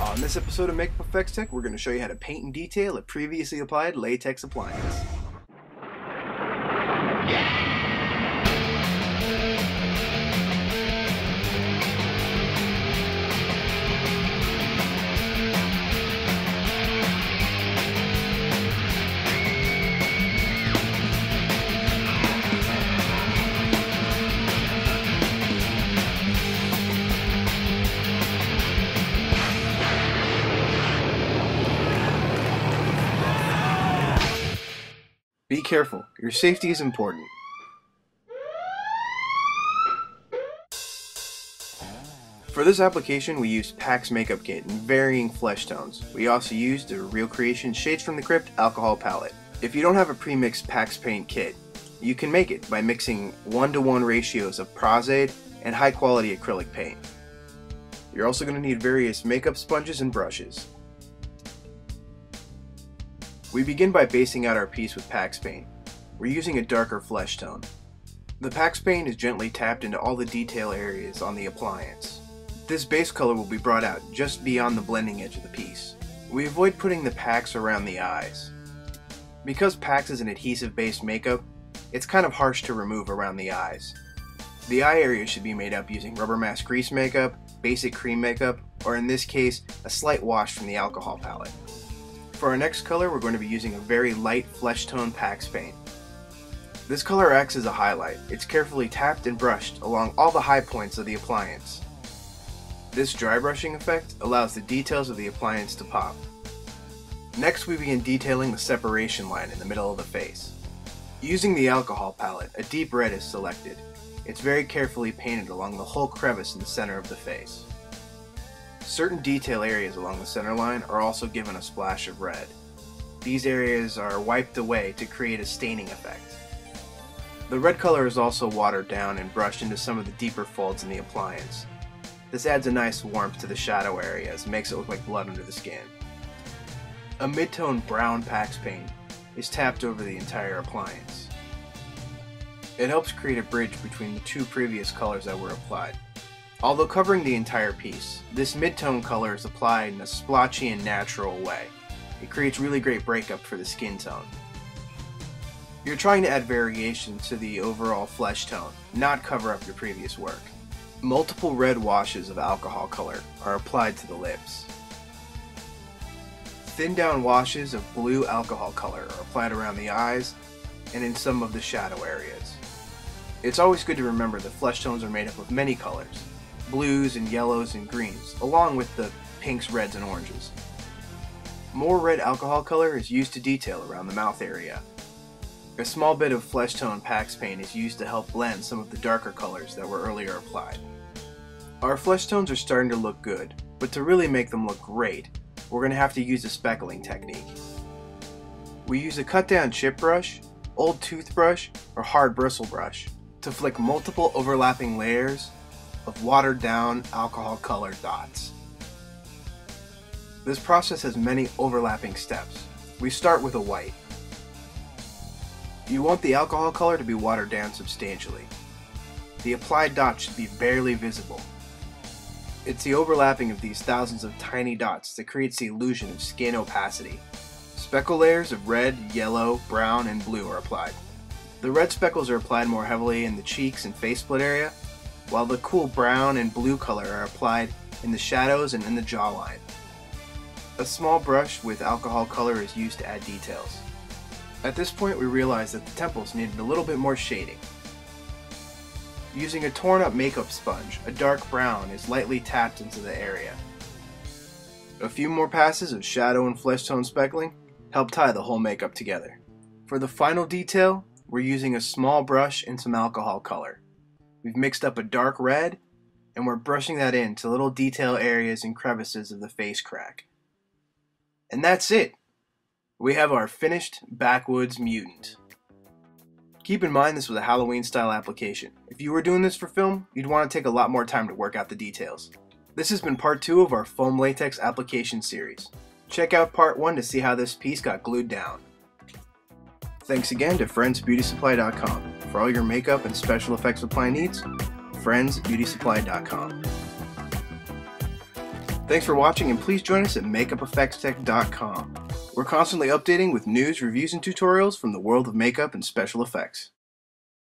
On this episode of Makeup Effects Tech, we're going to show you how to paint and detail a previously applied latex appliance. Be careful, your safety is important. For this application, we used PAX Makeup Kit in varying flesh tones. We also used a Real Creation Shades from the Crypt alcohol palette. If you don't have a pre-mixed PAX paint kit, you can make it by mixing 1-to-1 ratios of Prosthetic and high-quality acrylic paint. You're also going to need various makeup sponges and brushes. We begin by basing out our piece with PAX paint. We're using a darker flesh tone. The PAX paint is gently tapped into all the detail areas on the appliance. This base color will be brought out just beyond the blending edge of the piece. We avoid putting the PAX around the eyes. Because PAX is an adhesive-based makeup, it's kind of harsh to remove around the eyes. The eye area should be made up using rubber mask grease makeup, basic cream makeup, or in this case, a slight wash from the alcohol palette. For our next color, we're going to be using a very light flesh tone PAX paint. This color acts as a highlight. It's carefully tapped and brushed along all the high points of the appliance. This dry brushing effect allows the details of the appliance to pop. Next, we begin detailing the separation line in the middle of the face. Using the alcohol palette, a deep red is selected. It's very carefully painted along the whole crevice in the center of the face. Certain detail areas along the center line are also given a splash of red. These areas are wiped away to create a staining effect. The red color is also watered down and brushed into some of the deeper folds in the appliance. This adds a nice warmth to the shadow areas and makes it look like blood under the skin. A mid-tone brown PAX paint is tapped over the entire appliance. It helps create a bridge between the two previous colors that were applied. Although covering the entire piece, this mid-tone color is applied in a splotchy and natural way. It creates really great breakup for the skin tone. You're trying to add variation to the overall flesh tone, not cover up your previous work. Multiple red washes of alcohol color are applied to the lips. Thin down washes of blue alcohol color are applied around the eyes and in some of the shadow areas. It's always good to remember that flesh tones are made up of many colors. Blues and yellows and greens, along with the pinks, reds, and oranges. More red alcohol color is used to detail around the mouth area. A small bit of flesh tone PAX paint is used to help blend some of the darker colors that were earlier applied. Our flesh tones are starting to look good, but to really make them look great, we're going to have to use a speckling technique. We use a cut down chip brush, old toothbrush, or hard bristle brush to flick multiple overlapping layers of watered down alcohol colored dots. This process has many overlapping steps. We start with a white. You want the alcohol color to be watered down substantially. The applied dot should be barely visible. It's the overlapping of these thousands of tiny dots that creates the illusion of skin opacity. Speckle layers of red, yellow, brown, and blue are applied. The red speckles are applied more heavily in the cheeks and face split area, while the cool brown and blue color are applied in the shadows and in the jawline. A small brush with alcohol color is used to add details. At this point, we realize that the temples needed a little bit more shading. Using a torn up makeup sponge, a dark brown is lightly tapped into the area. A few more passes of shadow and flesh tone speckling help tie the whole makeup together. For the final detail, we're using a small brush and some alcohol color. We've mixed up a dark red, and we're brushing that into little detail areas and crevices of the face crack. And that's it! We have our finished Backwoods Mutant. Keep in mind this was a Halloween style application. If you were doing this for film, you'd want to take a lot more time to work out the details. This has been part 2 of our foam latex application series. Check out part 1 to see how this piece got glued down. Thanks again to friendsbeautysupply.com. For all your makeup and special effects supply needs, friendsbeautysupply.com. Thanks for watching, and please join us at MakeupEffectsTech.com. We're constantly updating with news, reviews, and tutorials from the world of makeup and special effects.